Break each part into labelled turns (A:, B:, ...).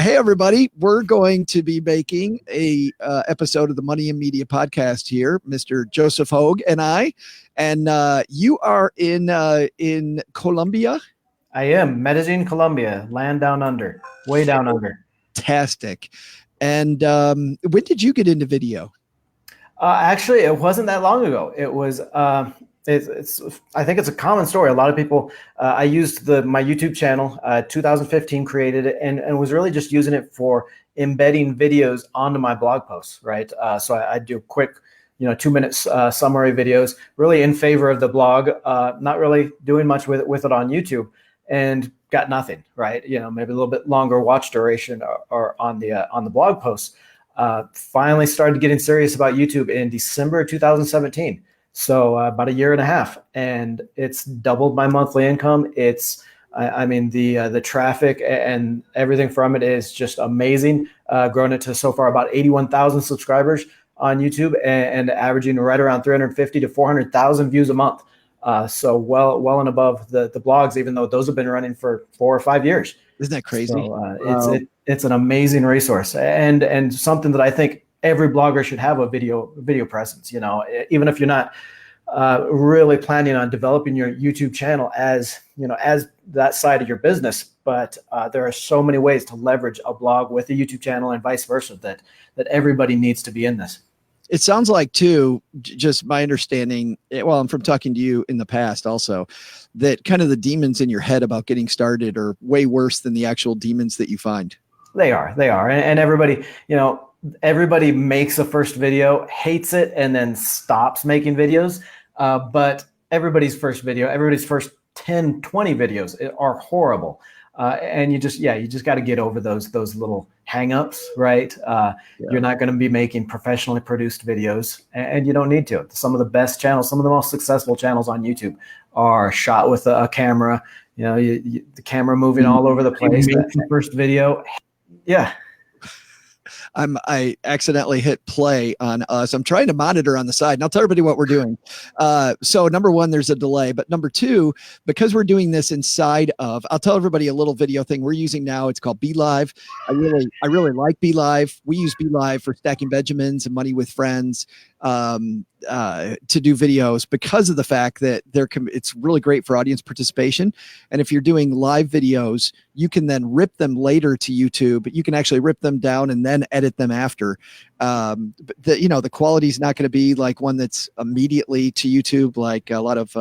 A: Hey, everybody. We're going to be making a episode of the Money and Media podcast here, Mr. Joseph Hogue and I. And you are in Colombia?
B: I am. Medellin, Colombia. Land down under. Way down under.
A: Fantastic. And when did you get into video?
B: Actually, it wasn't that long ago. It was. I think it's a common story. A lot of people. I used my YouTube channel, 2015, created it, and was really just using it for embedding videos onto my blog posts. Right. So I do quick, 2-minute summary videos, really in favor of the blog. Not really doing much with it on YouTube, and got nothing. Right. Maybe a little bit longer watch duration or on the blog posts. Finally started getting serious about YouTube in December 2017. So about a year and a half, and it's doubled my monthly income. The traffic and everything from it is just amazing. Grown it to so far about 81,000 subscribers on YouTube and averaging right around 350 to 400,000 views a month. So well and above the blogs, even though those have been running for 4 or 5 years.
A: Isn't that crazy?
B: So,
A: wow.
B: It's an amazing resource and something that I think every blogger should have a video presence. Even if you're not really planning on developing your YouTube channel as that side of your business, but there are so many ways to leverage a blog with a YouTube channel and vice versa that everybody needs to be in this.
A: It sounds like, too, just my understanding, well, I'm from talking to you in the past also, that kind of the demons in your head about getting started are way worse than the actual demons that you find.
B: They are. And everybody, everybody makes a first video, hates it, and then stops making videos. But everybody's first 10, 20 videos are horrible. And you just got to get over those little hangups, right? You're not going to be making professionally produced videos, and you don't need to. Some of the best channels, some of the most successful channels on YouTube are shot with a camera, the camera moving all over the place. The first video. Yeah.
A: I accidentally hit play on us. I'm trying to monitor on the side, and I'll tell everybody what we're doing. So number one, there's a delay, but number two, because we're doing this inside of, I'll tell everybody a little video thing we're using now. It's called BeLive. I really like BeLive. We use BeLive for stacking Benjamins and money with friends, to do videos because of the fact that it's really great for audience participation. And if you're doing live videos, you can then rip them later to YouTube. You can actually rip them down and then edit them after. The quality is not going to be like one that's immediately to YouTube, like a lot of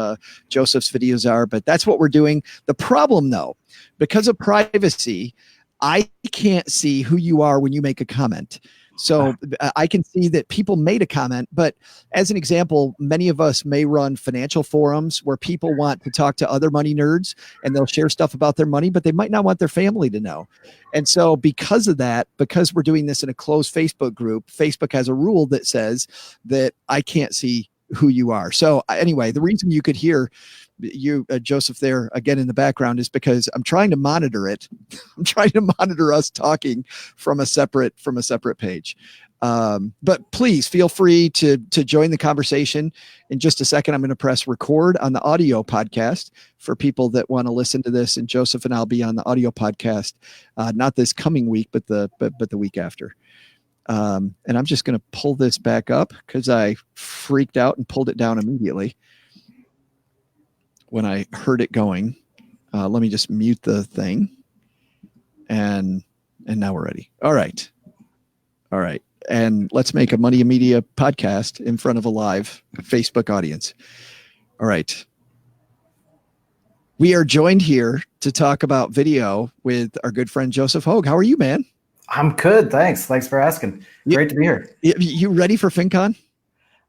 A: Joseph's videos are, but that's what we're doing. The problem, though, because of privacy, I can't see who you are when you make a comment. So I can see that people made a comment, but as an example, many of us may run financial forums where people want to talk to other money nerds and they'll share stuff about their money, but they might not want their family to know. And so because of that, because we're doing this in a closed Facebook group, Facebook has a rule that says that I can't see who you are. So anyway, the reason you could hear you, Joseph, there again in the background is because I'm trying to monitor it. I'm trying to monitor us talking from a separate page. But please feel free to join the conversation. In just a second, I'm going to press record on the audio podcast for people that want to listen to this. And Joseph and I'll be on the audio podcast, not this coming week, but the week after. And I'm just going to pull this back up because I freaked out and pulled it down immediately when I heard it going. Let me just mute the thing. And now we're ready. All right. And let's make a Money and Media podcast in front of a live Facebook audience. All right. We are joined here to talk about video with our good friend, Joseph Hogue. How are you, man?
B: I'm good. Thanks for asking. Great to be here.
A: You ready for FinCon?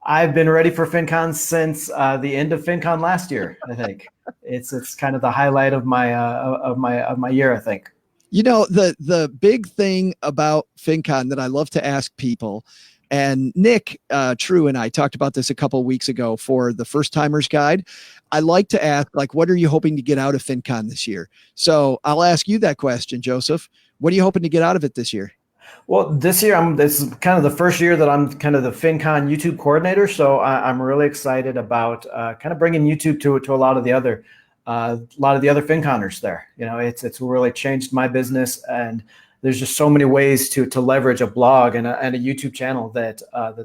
B: I've been ready for FinCon since the end of FinCon last year. I think it's kind of the highlight of my year. I think.
A: The big thing about FinCon that I love to ask people, and Nick True and I talked about this a couple of weeks ago for the First Timers Guide. I like to ask, what are you hoping to get out of FinCon this year? So I'll ask you that question, Joseph. What are you hoping to get out of it this year?
B: Well, this year this is kind of the first year that I'm kind of the FinCon YouTube coordinator. So I'm really excited about kind of bringing YouTube to a lot of the other FinConners there. It's really changed my business, and there's just so many ways to leverage a blog and a YouTube channel that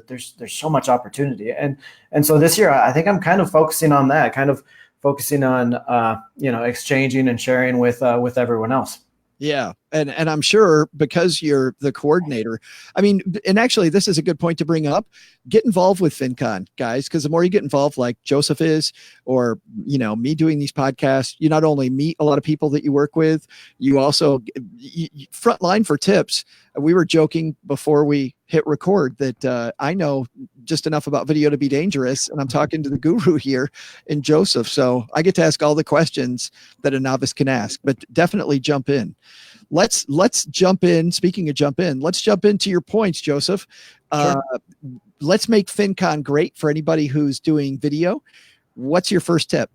B: there's so much opportunity. And so this year, I think I'm kind of focusing on that, kind of focusing on exchanging and sharing with everyone else.
A: Yeah. And I'm sure because you're the coordinator, I mean, and actually this is a good point to bring up. Get involved with FinCon, guys, because the more you get involved, like Joseph is, or, me doing these podcasts, you not only meet a lot of people that you work with, you also front line for tips. We were joking before we hit record that I know just enough about video to be dangerous. And I'm talking to the guru here in Joseph. So I get to ask all the questions that a novice can ask, but definitely jump in. Let's jump in. Speaking of jump in, let's jump into your points, Joseph.
B: Sure.
A: Let's make FinCon great for anybody who's doing video. What's your first tip?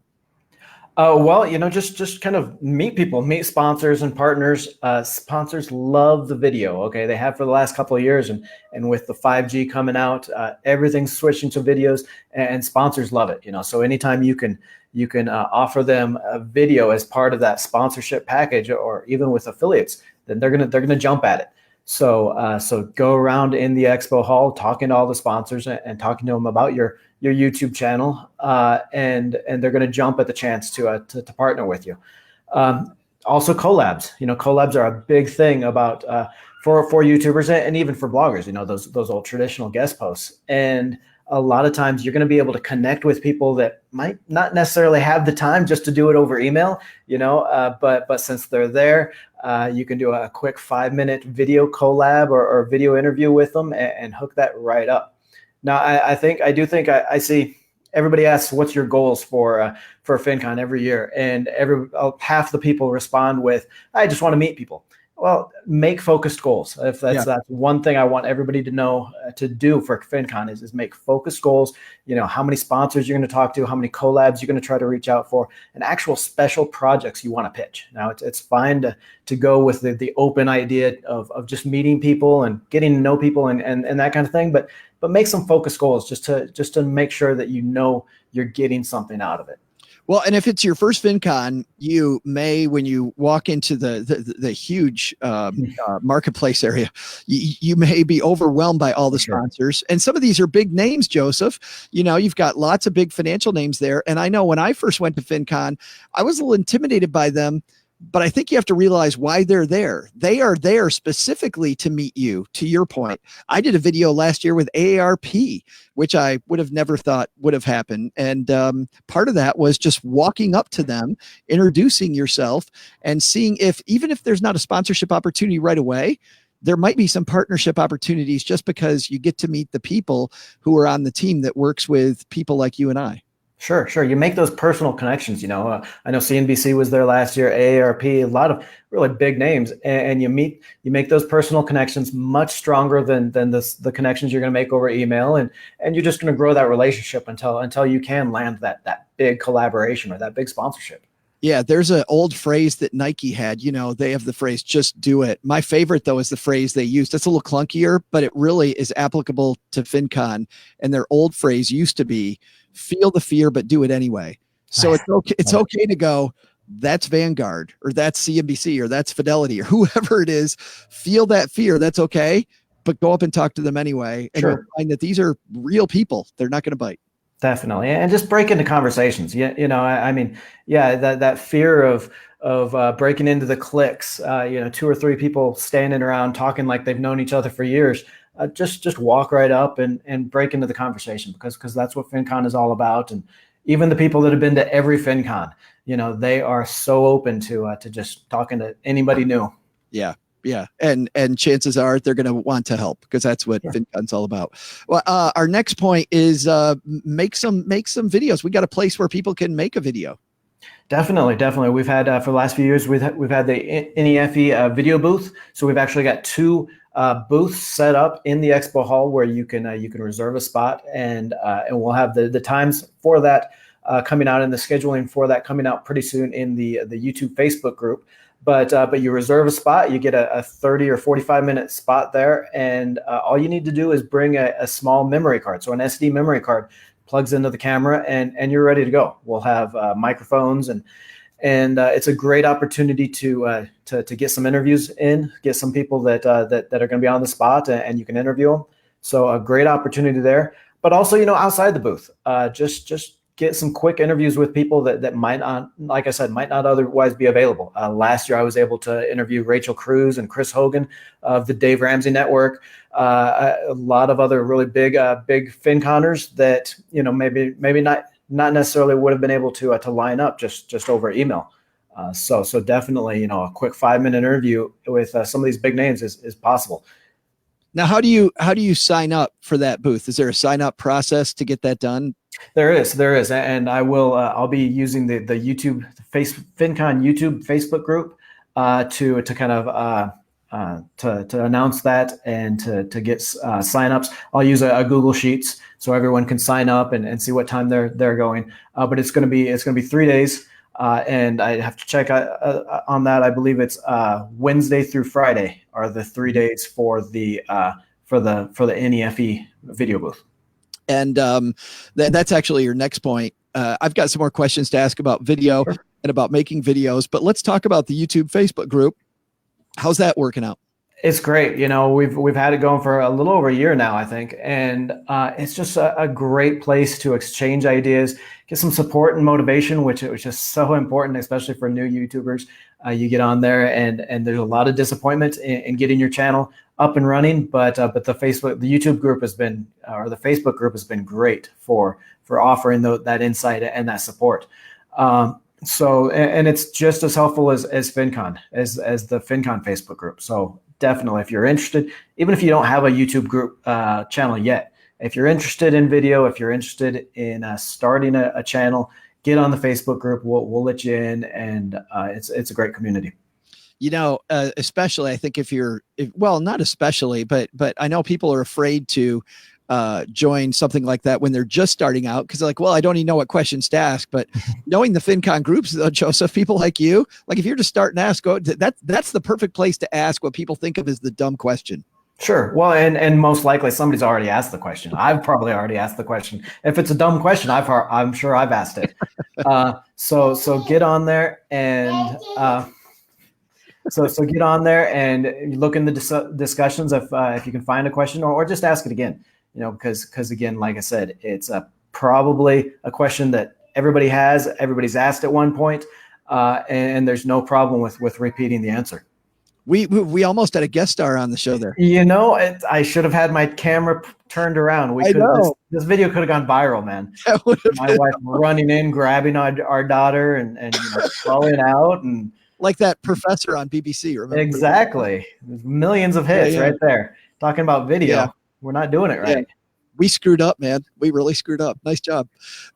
B: Well, just kind of meet people, meet sponsors and partners. Sponsors love the video. Okay, they have for the last couple of years, and with the 5G coming out, everything's switching to videos, and sponsors love it. So anytime you can offer them a video as part of that sponsorship package, or even with affiliates, then they're gonna jump at it. So go around in the expo hall, talking to all the sponsors and talking to them about your YouTube channel, and they're going to jump at the chance to partner with you. Also collabs, collabs are a big thing about for YouTubers and even for bloggers. Those old traditional guest posts, and a lot of times you're going to be able to connect with people that might not necessarily have the time just to do it over email, but since they're there, you can do a quick 5-minute video collab or video interview with them and hook that right up. Now, I do think I see everybody asks, what's your goals for FinCon every year? And half the people respond with, I just want to meet people. Well, make focused goals. If that's one thing I want everybody to know to do for FinCon is make focused goals. How many sponsors you're going to talk to, how many collabs you're going to try to reach out for, and actual special projects you want to pitch. Now, it's fine to go with the open idea of just meeting people and getting to know people and that kind of thing, but make some focused goals just to make sure that you're getting something out of it.
A: Well, and if it's your first FinCon, you may, when you walk into the huge marketplace area, you may be overwhelmed by all the sponsors. And some of these are big names, Joseph. You've got lots of big financial names there. And I know when I first went to FinCon, I was a little intimidated by them. But I think you have to realize why they're there. They are there specifically to meet you, to your point. I did a video last year with AARP, which I would have never thought would have happened. And part of that was just walking up to them, introducing yourself, and seeing even if there's not a sponsorship opportunity right away, there might be some partnership opportunities just because you get to meet the people who are on the team that works with people like you and I.
B: Sure. You make those personal connections. I know CNBC was there last year, AARP, a lot of really big names, and you make those personal connections much stronger than the connections you're going to make over email, and you're just going to grow that relationship until you can land that big collaboration or that big sponsorship.
A: Yeah, there's an old phrase that Nike had. They have the phrase, just do it. My favorite, though, is the phrase they used. It's a little clunkier, but it really is applicable to FinCon. And their old phrase used to be, feel the fear, but do it anyway. So it's okay to go, that's Vanguard, or that's CNBC, or that's Fidelity, or whoever it is. Feel that fear. That's okay. But go up and talk to them anyway. And you'll find that these are real people. They're not going to bite.
B: Definitely. And just break into conversations. That fear of breaking into the cliques, 2 or 3 people standing around talking like they've known each other for years. Just walk right up and break into the conversation because that's what FinCon is all about. And even the people that have been to every FinCon, they are so open to just talking to anybody new.
A: Yeah. Yeah. And chances are they're going to want to help because that's what FinCon's all about. Well, our next point is make some videos. We got a place where people can make a video.
B: Definitely. We've had for the last few years, we've had the NEFE video booth. So we've actually got 2 booths set up in the expo hall where you can reserve a spot, and we'll have the times for that coming out, and the scheduling for that coming out pretty soon in the YouTube Facebook group. But you reserve a spot, you get a 30 or 45-minute spot there, and all you need to do is bring a small memory card. So an SD memory card plugs into the camera, and you're ready to go. We'll have microphones and and it's a great opportunity to get some interviews in, get some people that are going to be on the spot, and you can interview them. So a great opportunity there. But also, outside the booth, just get some quick interviews with people that might not, like I said, might not otherwise be available. Last year, I was able to interview Rachel Cruz and Chris Hogan of the Dave Ramsey Network. A lot of other really big FinConners that maybe not necessarily would have been able to line up just over email. So definitely, a quick 5-minute interview with some of these big names is possible.
A: Now, how do you sign up for that booth? Is there a sign up process to get that done?
B: There is, and I'll be using the FinCon YouTube Facebook group to kind of to announce that and to get signups. I'll use a Google Sheets so everyone can sign up and see what time they're going. But it's going to be 3 days, and I have to check on that. I believe it's Wednesday through Friday are the 3 days for the NEFE video booth.
A: And that's actually your next point. I've got some more questions to ask about video Sure. and about making videos, but let's talk about the YouTube Facebook group. How's that working out?
B: It's great. We've had it going for a little over a year now, I think. And it's just a great place to exchange ideas, get some support and motivation, which is so important, especially for new YouTubers. You get on there and there's a lot of disappointment in getting your channel up and running, but the YouTube group has been, or the Facebook group has been great for offering that insight and that support. So it's just as helpful as FinCon, as the FinCon Facebook group. So definitely, if you're interested, even if you don't have a YouTube group channel yet, if you're interested in video, if you're interested in starting a channel, get on the Facebook group. We'll let you in, and it's a great community.
A: Especially I think not especially, but I know people are afraid to join something like that when they're just starting out, because they're like, well, I don't even know what questions to ask. But knowing the FinCon groups, Joseph, people like you, like if you're just starting to ask, that's the perfect place to ask what people think of as the dumb question.
B: Sure. Well, and most likely somebody's already asked the question. I've probably already asked the question. If it's a dumb question, I'm sure I've asked it. So get on there and so get on there and look in the discussions if you can find a question, or just ask it again. Because again, like I said, it's probably a question that everybody's asked at one point, and there's no problem with repeating the answer.
A: We almost had a guest star on the show there.
B: I should have had my camera turned around. This video could have gone viral, man. My wife running in, grabbing our daughter, and crawling out, and
A: like that professor on BBC. Remember?
B: Exactly. There's millions of hits right there. Talking about video. Yeah. We're not doing it right.
A: Yeah. We screwed up, man. We really screwed up. Nice job.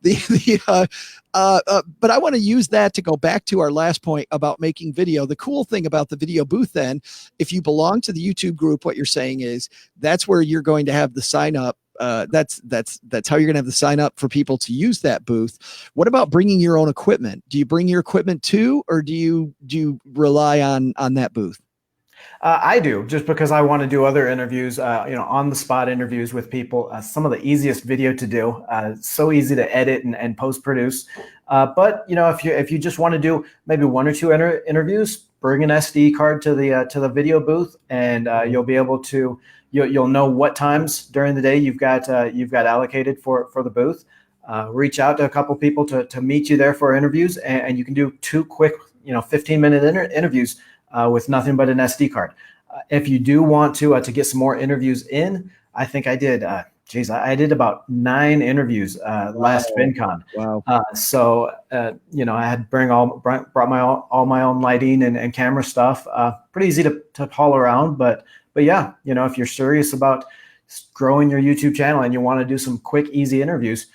A: But I want to use that to go back to our last point about making video. The cool thing about the video booth, then, if you belong to the YouTube group, what you're saying is that's where you're going to have the sign up. That's how you're going to have the sign up for people to use that booth. What about bringing your own equipment? Do you bring your equipment too, or do you rely on that booth?
B: I do, just because I want to do other interviews, on the spot interviews with people. Some of the easiest video to do, so easy to edit and post produce. But if you just want to do maybe one or two interviews, bring an SD card to the video booth, and you'll be able to you'll know what times during the day you've got allocated for the booth. Reach out to a couple people to meet you there for interviews, and you can do 2 quick 15-minute interviews. With nothing but an SD card. If you do want to get some more interviews in, I think I did. I did about 9 interviews last FinCon. Wow. I had brought all my own lighting and camera stuff. Pretty easy to haul around, but yeah, if you're serious about growing your YouTube channel and you want to do some quick, easy interviews,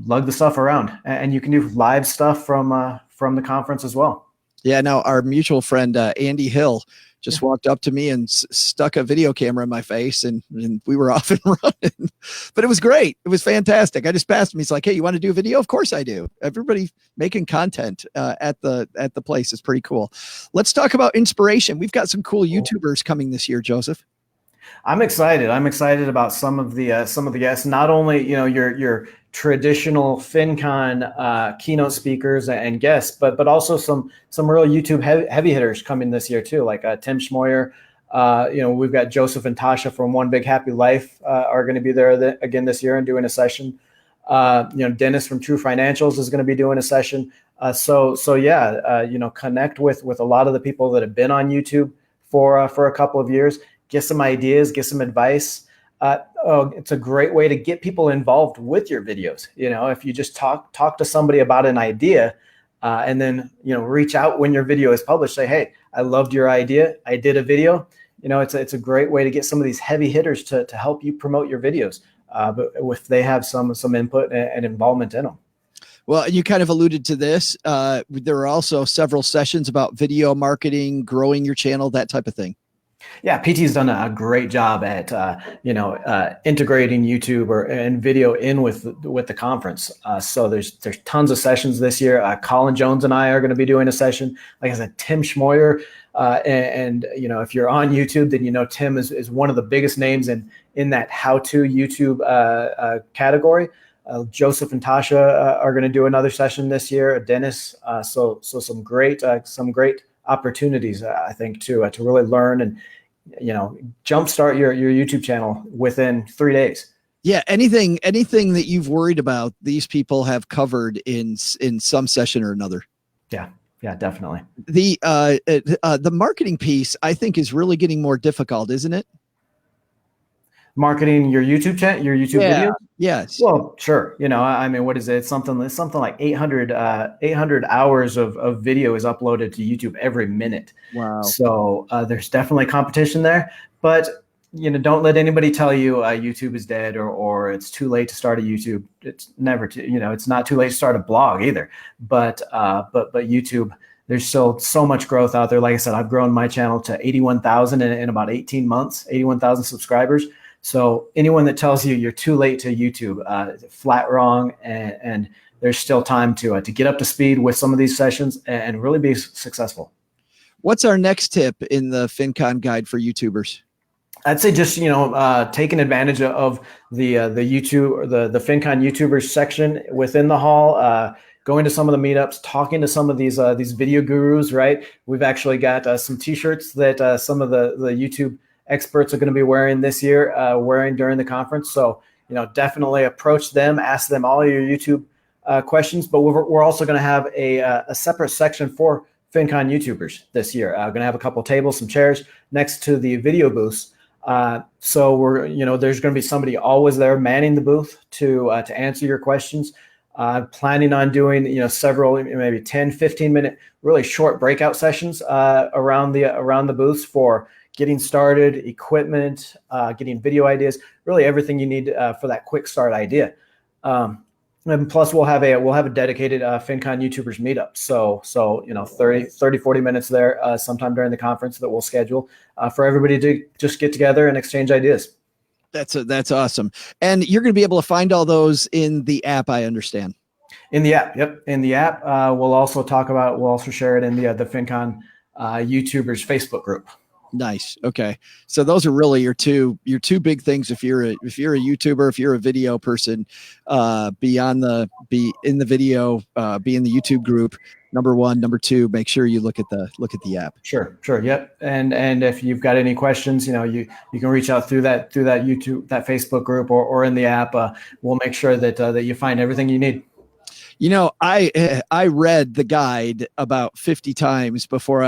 B: lug the stuff around, and you can do live stuff from the conference as well.
A: Yeah, now our mutual friend, Andy Hill, just walked up to me and stuck a video camera in my face, and we were off and running. But it was great. It was fantastic. I just passed him. He's like, hey, you want to do a video? Of course I do. Everybody making content at the place is pretty cool. Let's talk about inspiration. We've got some cool YouTubers coming this year, Joseph.
B: I'm excited. I'm excited about some of the guests. Not only your traditional FinCon keynote speakers and guests, but also some real YouTube heavy hitters coming this year too, like Tim Schmoyer. We've got Joseph and Tasha from One Big Happy Life are going to be there again this year and doing a session. Dennis from True Financials is going to be doing a session. Connect with a lot of the people that have been on YouTube for a couple of years, get some ideas, get some advice. It's a great way to get people involved with your videos. If you just talk to somebody about an idea, and then, reach out when your video is published, say, hey, I loved your idea. I did a video. It's a great way to get some of these heavy hitters to help you promote your videos. But if they have some input and involvement in them.
A: Well, you kind of alluded to this. There are also several sessions about video marketing, growing your channel, that type of thing.
B: Yeah, PT's done a great job at integrating YouTube and video in with the conference. So there's tons of sessions this year. Colin Jones and I are going to be doing a session. Like I said, Tim Schmoyer, and if you're on YouTube, then Tim is one of the biggest names in that how-to YouTube category. Joseph and Tasha are going to do another session this year. Dennis, so some great opportunities, I think, to really learn and jumpstart your YouTube channel within 3 days.
A: Yeah, anything that you've worried about, these people have covered in some session or another.
B: Yeah, definitely.
A: The marketing piece, I think, is really getting more difficult, isn't it?
B: Marketing your YouTube channel, your YouTube videos?
A: Yes.
B: Well, sure. What is it? It's something like 800 hours of video is uploaded to YouTube every minute.
A: Wow.
B: So there's definitely competition there, but don't let anybody tell you YouTube is dead or it's too late to start a YouTube. It's never it's not too late to start a blog either. But YouTube, there's still so much growth out there. Like I said, I've grown my channel to 81,000 in about 18 months, 81,000 subscribers. So anyone that tells you you're too late to YouTube, flat wrong, and there's still time to get up to speed with some of these sessions and really be successful.
A: What's our next tip in the FinCon guide for YouTubers?
B: I'd say just taking advantage of the YouTube or the FinCon YouTubers section within the hall. Going to some of the meetups, talking to some of these video gurus. Right, we've actually got some T-shirts that some of the YouTube experts are going to be wearing this year, wearing during the conference. So, definitely approach them, ask them all your YouTube questions. But we're also going to have a separate section for FinCon YouTubers this year. Going to have a couple of tables, some chairs next to the video booths. So there's going to be somebody always there manning the booth to answer your questions. Planning on doing, several, maybe 10, 15-minute, really short breakout sessions around the booths for getting started, equipment, getting video ideas, really everything you need for that quick start idea. And plus we'll have a dedicated FinCon YouTubers meetup. So 30, 40 minutes there sometime during the conference that we'll schedule for everybody to just get together and exchange ideas.
A: That's awesome. And you're going to be able to find all those in the app, I understand.
B: In the app, yep. In the app, we'll also share it in the FinCon YouTubers Facebook group.
A: Nice. Okay. So those are really your two big things. If you're a YouTuber, if you're a video person, be in the video, be in the YouTube group. Number one, number two, make sure you look at the app.
B: Sure. Yep. And if you've got any questions, you can reach out through that YouTube, that Facebook group or in the app. We'll make sure that you find everything you need.
A: I read the guide about 50 times before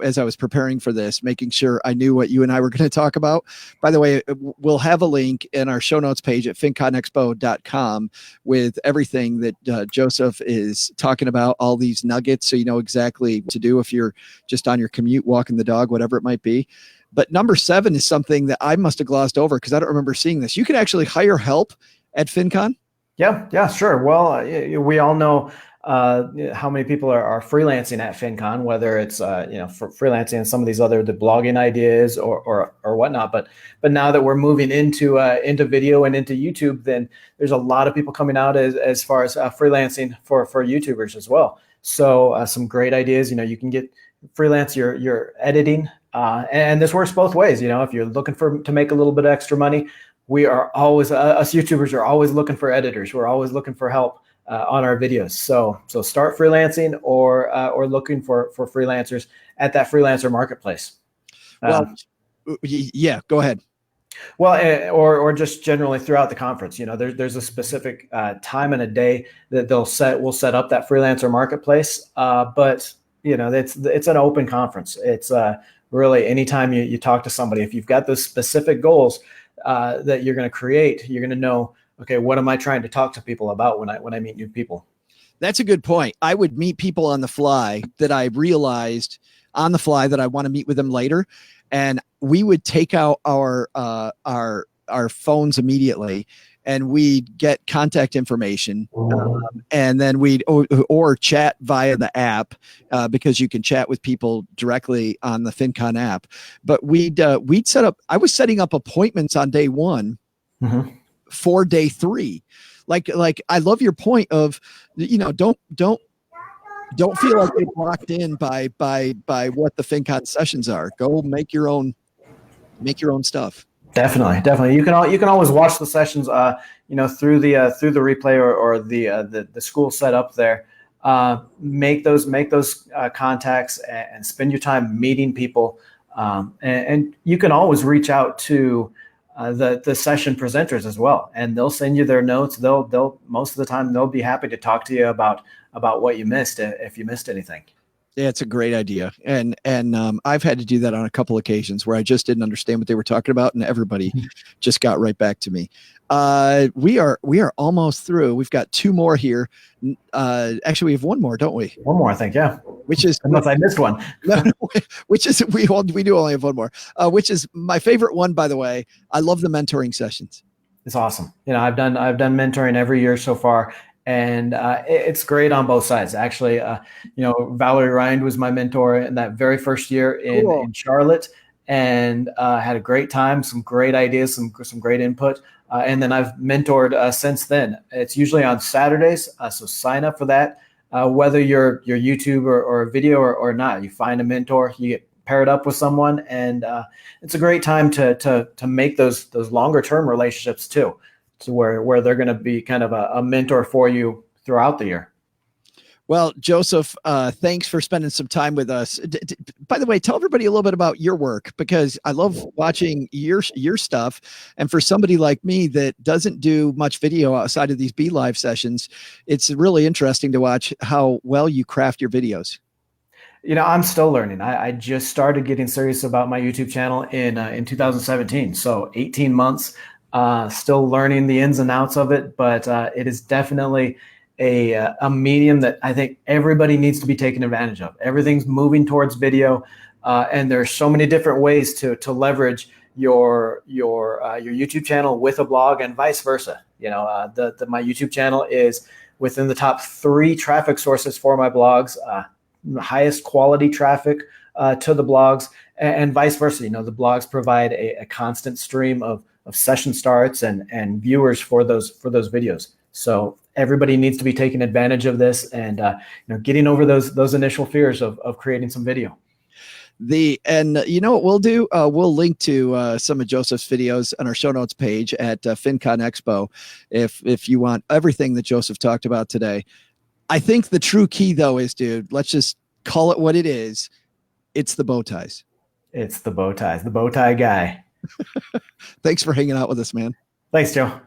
A: as I was preparing for this, making sure I knew what you and I were going to talk about. By the way, we'll have a link in our show notes page at finconexpo.com with everything that Joseph is talking about, all these nuggets, so you know exactly what to do if you're just on your commute, walking the dog, whatever it might be. But number 7 is something that I must have glossed over because I don't remember seeing this. You can actually hire help at FinCon.
B: Yeah, sure. Well, we all know how many people are freelancing at FinCon, whether it's for freelancing and some of these the blogging ideas or whatnot. But now that we're moving into video and into YouTube, then there's a lot of people coming out as far as freelancing for YouTubers as well. So some great ideas. You can get freelance your editing, and this works both ways. If you're looking to make a little bit of extra money, we are always, us YouTubers are always looking for editors. We're always looking for help on our videos. So start freelancing or looking for freelancers at that freelancer marketplace.
A: Well, yeah, go ahead.
B: Well, or just generally throughout the conference, there's a specific time and a day that we'll set up that freelancer marketplace. But it's an open conference. It's really anytime you talk to somebody, if you've got those specific goals that you're going to create, you're going to know, okay, what am I trying to talk to people about when I meet new people?
A: That's a good point. I would meet people on the fly that I realized on the fly that I want to meet with them later. And we would take out our phones immediately, and we'd get contact information, and then we'd or chat via the app because you can chat with people directly on the FinCon app. But we'd set up. I was setting up appointments on day one for day three. Like I love your point of don't feel like you're locked in by what the FinCon sessions are. Go make your own stuff.
B: Definitely. You can always watch the sessions, through the replay or the school set up there. Make those contacts and spend your time meeting people. And you can always reach out to the session presenters as well, and they'll send you their notes. They'll most of the time they'll be happy to talk to you about what you missed if you missed anything.
A: Yeah, it's a great idea, and I've had to do that on a couple occasions where I just didn't understand what they were talking about, and everybody just got right back to me. We are almost through. We've got two more here. Actually, we have one more, don't we?
B: One more, I think. Yeah.
A: Which is
B: unless I missed one.
A: No, which is we do only have one more. Which is my favorite one, by the way. I love the mentoring sessions.
B: It's awesome. I've done mentoring every year so far. And it's great on both sides. Actually, Valerie Rind was my mentor in that very first year in Charlotte, and had a great time, some great ideas, some great input. And then I've mentored since then. It's usually on Saturdays, so sign up for that. Whether you're YouTube or a video or not, you find a mentor, you get paired up with someone, and it's a great time to make those longer term relationships too. To where they're going to be kind of a mentor for you throughout the year.
A: Well, Joseph, thanks for spending some time with us. By the way, tell everybody a little bit about your work, because I love watching your stuff. And for somebody like me that doesn't do much video outside of these BeLive sessions, it's really interesting to watch how well you craft your videos.
B: I'm still learning. I just started getting serious about my YouTube channel in 2017. So 18 months. Still learning the ins and outs of it, but it is definitely a medium that I think everybody needs to be taking advantage of. Everything's moving towards video, and there's so many different ways to leverage your YouTube channel with a blog and vice versa. My YouTube channel is within the top 3 traffic sources for my blogs, the highest quality traffic to the blogs, and vice versa. The blogs provide a constant stream of session starts and viewers for those videos. So everybody needs to be taking advantage of this and getting over those initial fears of creating some video.
A: What we'll do? We'll link to some of Joseph's videos on our show notes page at FinCon Expo if you want everything that Joseph talked about today. I think the true key though is, dude, let's just call it what it is. It's the bow ties.
B: It's the bow ties. The bow tie guy.
A: Thanks for hanging out with us, man.
B: Thanks, Joe.